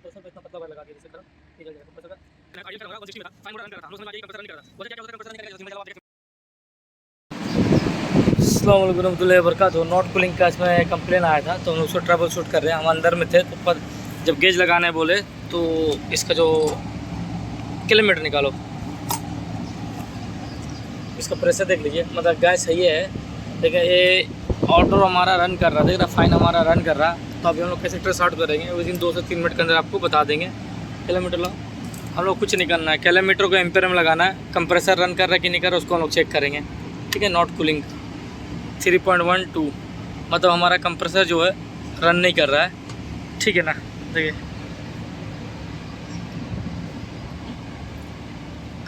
Compressor पे इतना पतला वायर लगा दिया जिससे करंट निकल जाएगा। कंप्रेसर का आइडियल क्या होगा 160 में था, फाइन मोटर रन कर रहा था, हम लोग समझ आ गया कंप्रेसर रन कर रहा था। बोले क्या होता है कंप्रेसर रन करेगा, सिंपल जवाब अस्सलाम वालेकुम रहमतुल्लाहि व बरकातहू। नॉट कूलिंग का इसमें कंप्लेन आया था तो हम उसको ट्रबल शूट कर रहे हैं। हम अंदर में थे तो पर जब गेज लगाने बोले तो इसका जो किलोमीटर निकालो, इसका प्रेशर देख लीजिए, मतलब गैस सही है लेकिन ये ऑटो हमारा रन कर रहा है, देख रहा फाइन हमारा रन कर रहा है। तो अभी हम लोग कैसे स्टार्ट करेंगे विद इन 2 से 3 मिनट के अंदर आपको बता देंगे। किलोमीटर लो, हम लोग कुछ नहीं करना है, किलोमीटर को एम्पेयर में लगाना है। कंप्रेसर रन कर रहा है कि नहीं कर रहा उसको हम लोग चेक करेंगे, ठीक है। नॉट कूलिंग 3.12 मतलब हमारा कंप्रेसर जो है रन नहीं कर रहा है, ठीक है ना। देखिए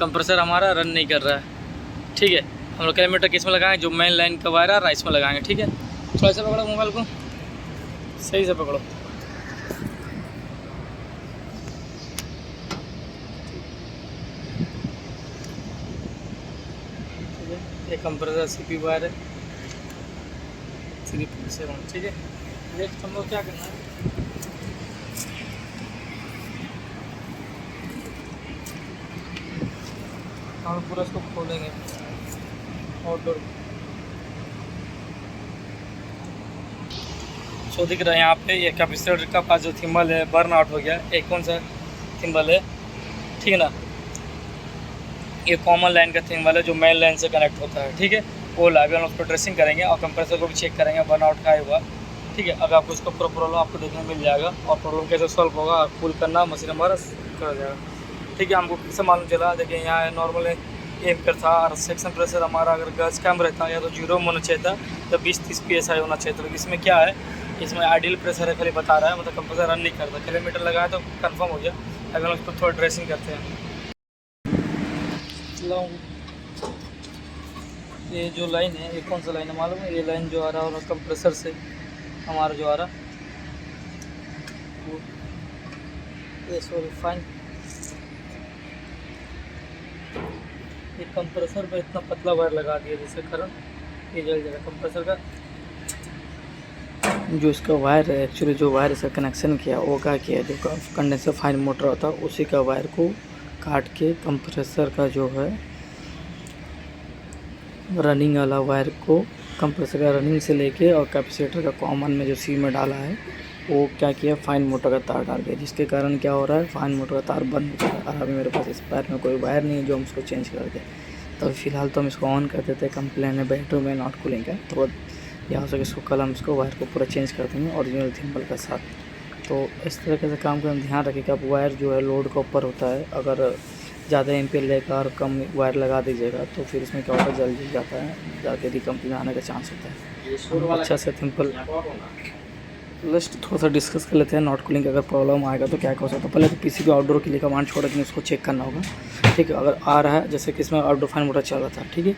कंप्रेसर हमारा रन नहीं कर रहा है, ठीक है। हम लोग किलोमीटर किस में लगाएंगे, जो मेन लाइन का वायर आ रहा है इसमें लगाएंगे, ठीक है। थोड़ा सा पकड़ो मोबाइल को, सही से पकड़ो। ठीक है, ये कंप्रेसर सीपी वायर है 3.7, ठीक है। नेक्स्ट हम लोग क्या करना है, हम पूरा इसको खोलेंगे आउटडोर। सो दिख रहा है यहाँ पे ये कैपेसिटर का पास जो थिम्बल है बर्न आउट हो गया। एक कौन सा थिम्बल है, ठीक है ना, ये कॉमन लाइन का थिम्बल है जो मेन लाइन से कनेक्ट होता है, ठीक है। वो अभी हम उसको ड्रेसिंग करेंगे और कंप्रेसर को भी चेक करेंगे बर्न आउट का हुआ, ठीक है। अब आपको इसका पूरा प्रॉब्लम आपको देखने मिल जाएगा और प्रॉब्लम कैसे सॉल्व होगा और कूल करना मशीन हमारा कर जाएगा, ठीक है। हमको किससे मालूम चला, देखिए यहाँ नॉर्मल एम्पेयर था और सेक्शन प्रेशर हमारा अगर गैस कम रहता या तो 0 होना चाहिए था या 20-30 PSI होना चाहिए था। तो इसमें क्या है, इसमें आइडियल प्रेशर है खाली बता रहा है, मतलब कंप्रेसर रन नहीं करता। किलोमीटर लगाया तो कंफर्म हो गया। अगर हम उसको थोड़ा ड्रेसिंग करते हैं, ये जो लाइन है ये कौन सा लाइन है मालूम है, ये लाइन जो आ रहा है कंप्रेसर से हमारा जो आ रहा ये सॉरी फाइन, ये कंप्रेसर पे इतना पतला वायर लगा दिया जिससे करंट ये जल जाएगा। कंप्रेसर का जो इसका वायर है, एक्चुअली जो वायर इसका कनेक्शन किया वो क्या किया, जो कंडेंसर फाइन मोटर होता है उसी का वायर को काट के कंप्रेसर का जो है रनिंग वाला वायर को कंप्रेसर का रनिंग से लेके और कैपेसिटर का कॉमन में जो सी में डाला है वो क्या किया, फाइन मोटर का तार डाल दिया, जिसके कारण क्या हो रहा है फाइन मोटर का तार बंद हो चुका है। और अभी मेरे पास इस पैर में कोई वायर नहीं है जो हम उसको चेंज कर दें। तो फिलहाल तो हम इसको ऑन कर देते हैं। कंप्लेन है बैटरी में नॉट कूलिंग का, तो या हो सके इसको कल हम इसको वायर को पूरा चेंज कर देंगे ओरिजिनल थिम्बल के साथ। तो इस तरीके से काम करना, ध्यान रखिए कि आप वायर जो है लोड का ऊपर होता है, अगर ज़्यादा एम्पेयर लेकर और कम वायर लगा दीजिएगा तो फिर इसमें क्या होता है जल्दी जाता है, जाके रिकम्पनी आने का चांस होता है। अच्छा से सिंपल जस्ट थोड़ा सा डिस्कस कर लेते हैं नॉट कूलिंग का अगर प्रॉब्लम आएगा तो क्या हो सकता है। पहले तो PCB आउटडोर के लिए कमांड छोड़ के उसको चेक करना होगा, ठीक है। अगर आ रहा है जैसे कि इसमें आउटडोर फाइन मोटर चल रहा था, ठीक है,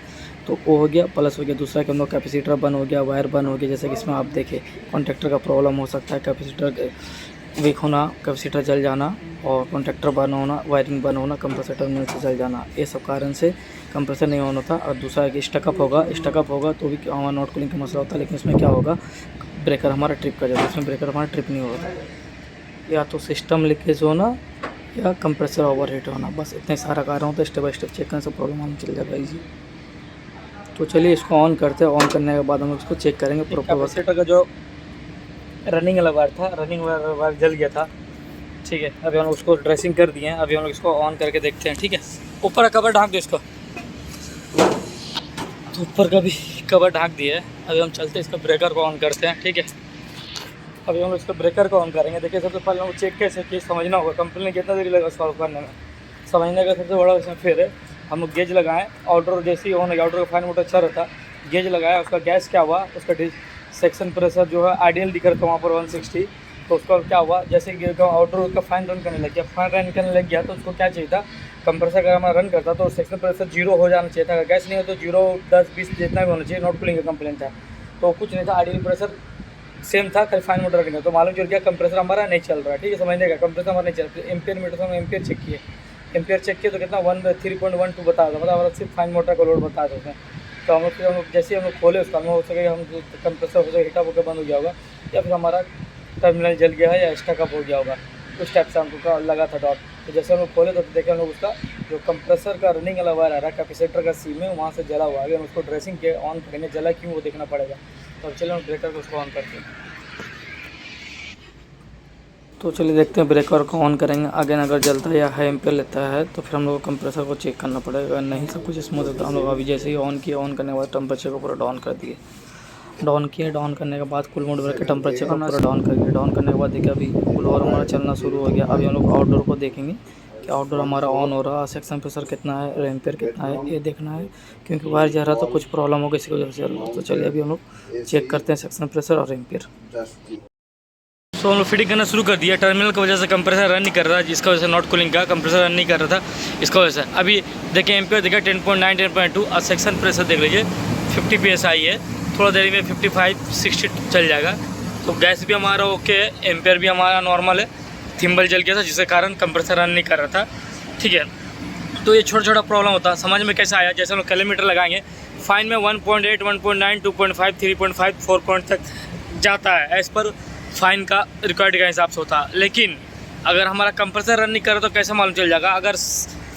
तो वो हो गया प्लस हो गया। दूसरा कि हम लोग कैपेसिटर बंद हो गया, वायर बंद हो गया, जैसे कि इसमें आप देखें कॉन्ट्रैक्टर का प्रॉब्लम हो सकता है, कैपेसिटर वीक होना, कैपेसिटर जल जाना और कॉन्ट्रैक्टर बंद होना, वायरिंग बंद होना, कंप्रेसर टर्मिनल से जल जाना, ये सब कारण से कंप्रेसर नहीं ऑन होता। और दूसरा है कि स्टकअप होगा तो भी हमारा नॉट कूलिंग का मसला होता है। लेकिन इसमें क्या होगा, ब्रेकर हमारा ट्रिप कर जाता है, इसमें ब्रेकर हमारा ट्रिप नहीं होता, या तो सिस्टम लीकेज होना या कंप्रेसर ओवरहीट होना, बस इतने सारा कारण होता है। स्टेप बाय स्टेप चेक करने से प्रॉब्लम हमें चल जाएगा ईजी। तो चलिए इसको ऑन करते हैं, ऑन करने के बाद हम इसको चेक करेंगे प्रॉपर। कैपेसिटर का जो रनिंग वाला वायर था, रनिंग वायर जल गया था, ठीक है। अभी हम लोग उसको ड्रेसिंग कर दिए हैं, अभी हम लोग इसको ऑन करके देखते हैं, ठीक है। ऊपर का कवर ढाँक दो इसको, तो ऊपर का भी कवर ढाँक दिया है। अभी हम चलते इसका ब्रेकर को ऑन करते हैं, ठीक है। अभी हम इसका ब्रेकर को ऑन करेंगे। देखिए सबसे पहले हम चेक कैसे कि समझना होगा कंप्लेन कितना देरी लगा सॉल्व करने में, समझने का सबसे बड़ा इसमें फिर है। हम लोग गेज लगाएं, आउटडोर जैसे ही ऑन है, आउटडोर का फाइन मोटर चल रहा था, गेज लगाया, उसका गैस क्या हुआ, उसका सेक्शन प्रेशर जो है आइडियल दिख रहा था वहाँ पर 160, तो उसका क्या हुआ, जैसे कि आउटडोर का फाइन रन करने लग गया, फाइन रन करने लग गया तो उसको क्या चाहिए था, कंप्रेसर अगर हमारा रन करता तो सेक्शन प्रेशर 0 हो जाना चाहिए था। अगर गैस नहीं हो तो 0, 10, 20 जितना भी होना चाहिए। नॉट कूलिंग का कंप्लेन था तो कुछ नहीं था, आइडियल प्रेशर सेम था, खाली फाइन मोटर रखना। तो मालूम चल गया कंप्रेसर हमारा नहीं चल रहा है, ठीक है। समझने का कंप्रेसर हमारा नहीं चल रहा। एम्पेयर मीटर से हम एम्पेयर चेक किए, एम्पेयर चेक किए तो कितना 3.12 बता रहा था, मतलब हमारा सिर्फ फाइन मोटर का लोड बता रहे थे। तो हम लोग जैसे हम लोग खोले उसका हमें हो सके हम कंप्रेसर हो सके हीटअप होकर बंद हो गया होगा, या फिर हमारा टर्मिनल जल गया है या स्टकअप हो गया होगा। उस टाइप से हमको लगा था डॉट। तो जैसे हम लोग खोले तो देखे हम लोग उसका जो कंप्रेसर का रनिंग वाला वायर आ रहा है कैपेसिटर का सी में वहाँ से जला हुआ है। हम उसको ड्रेसिंग के ऑन करेंगे, जला क्यों वो देखना पड़ेगा। तो अब चलिए हम ब्रेकर को उसको ऑन करते हैं। तो चलिए देखते हैं ब्रेकर को ऑन करेंगे। अगेन अगर जलता है या हाई एम्पेयर लेता है तो फिर हम लोग को कंप्रेसर को चेक करना पड़ेगा। नहीं सब कुछ स्मूथ है तो हम लोग अभी जैसे ही ऑन किया, ऑन करने के बाद टेम्परेचर को पूरा डाउन कर दिए। डाउन किया, डाउन करने के बाद कूल मोड के टेम्परेचर को पूरा डाउन कर दिया। डाउन करने के बाद देखिए अभी कूलर हमारा चलना शुरू हो गया। अभी हम लोग आउटडोर को देखेंगे कि आउटडोर हमारा ऑन हो रहा है, सेक्शन प्रेशर कितना है, एम्पेयर कितना है, ये देखना है क्योंकि वायर जा रहा तो कुछ प्रॉब्लम होगी इसकी वजह से चल रहा। तो चलिए अभी हम लोग चेक करते हैं सेक्शन प्रेशर और एम्पेयर। तो हम लोग फिटिंग करना शुरू कर दिया। टर्मिनल की वजह से कंप्रेसर रन नहीं कर रहा था, जिसका वजह से नॉट कूलिंग का कंप्रेसर रन नहीं कर रहा था, इसका वजह से। अभी देखिए एम्पेयर देखिए 10.9 10.2 और सेक्शन प्रेशर देख लीजिए 50 PSI है। थोड़ा देरी में 55-60 चल जाएगा। तो गैस भी हमारा ओके है, एम्पेयर भी हमारा नॉर्मल है। थिम्बल जल गया था जिसके कारण कंप्रेसर रन नहीं कर रहा था, ठीक है। तो ये छोटा छोटा प्रॉब्लम होता है। समझ में कैसे आया, जैसे हम लोग कैलोमीटर लगाएंगे फाइन में 1.8 1.9 2.5 3.5 4 पॉइंट तक जाता है, एज़ पर फाइन का रिकॉर्ड के हिसाब से होता है। लेकिन अगर हमारा कंप्रेसर रन नहीं करे तो कैसे मालूम चल जाएगा। अगर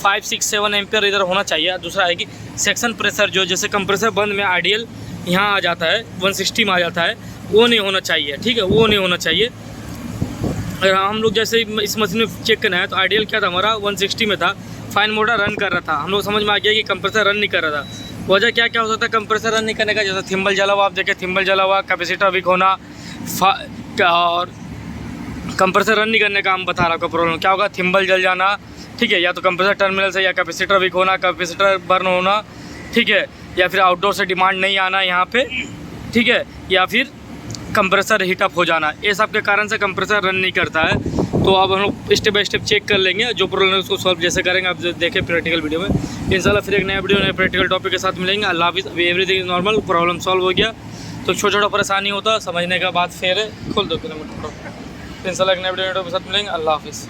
5 6 7 एम्पेयर इधर होना चाहिए। दूसरा है कि सेक्शन प्रेशर जो जैसे कंप्रेसर बंद में आइडियल यहाँ आ जाता है 160 में आ जाता है, वो नहीं होना चाहिए, ठीक है, वो नहीं होना चाहिए। अगर हम लोग जैसे इस मशीन में चेक करना है तो आइडियल क्या था हमारा 160 में था, फाइन मोटर रन कर रहा था। हम लोग समझ में आ गया कि कंप्रेसर रन नहीं कर रहा था। वजह क्या क्या हो सकता है कंप्रेसर रन नहीं करने का, जैसे थिम्बल जला हुआ, आप देखें थिम्बल जला हुआ, कैपेसिटर वीक होना और कंप्रेसर रन नहीं करने का हम बता रहा हूँ। प्रॉब्लम क्या होगा, थिम्बल जल जाना, ठीक है, या तो कंप्रेसर टर्मिनल से, या कैपेसिटर वीक होना, कैपेसिटर बर्न होना, ठीक है, या फिर आउटडोर से डिमांड नहीं आना यहाँ पे, ठीक है, या फिर कंप्रेसर हीटअप हो जाना। ये सब के कारण से कंप्रेसर रन नहीं करता है। तो अब हम लोग स्टेप बाय स्टेप चेक कर लेंगे, जो प्रॉब्लम है उसको सॉल्व जैसे करेंगे आप देखें प्रैक्टिकल वीडियो में। इंशाल्लाह फिर एक नया वीडियो नए प्रैक्टिकल टॉपिक के साथ मिलेंगे। अल्लाह हाफिज़। अभी everything is normal, problem solve हो गया। तो छोटा छोटा परेशानी होता समझने का बाद फिर खोल दो किलोमीटर। इंशाल्लाह एक नए वीडियो के साथ मिलेंगे। अल्लाह हाफिज़।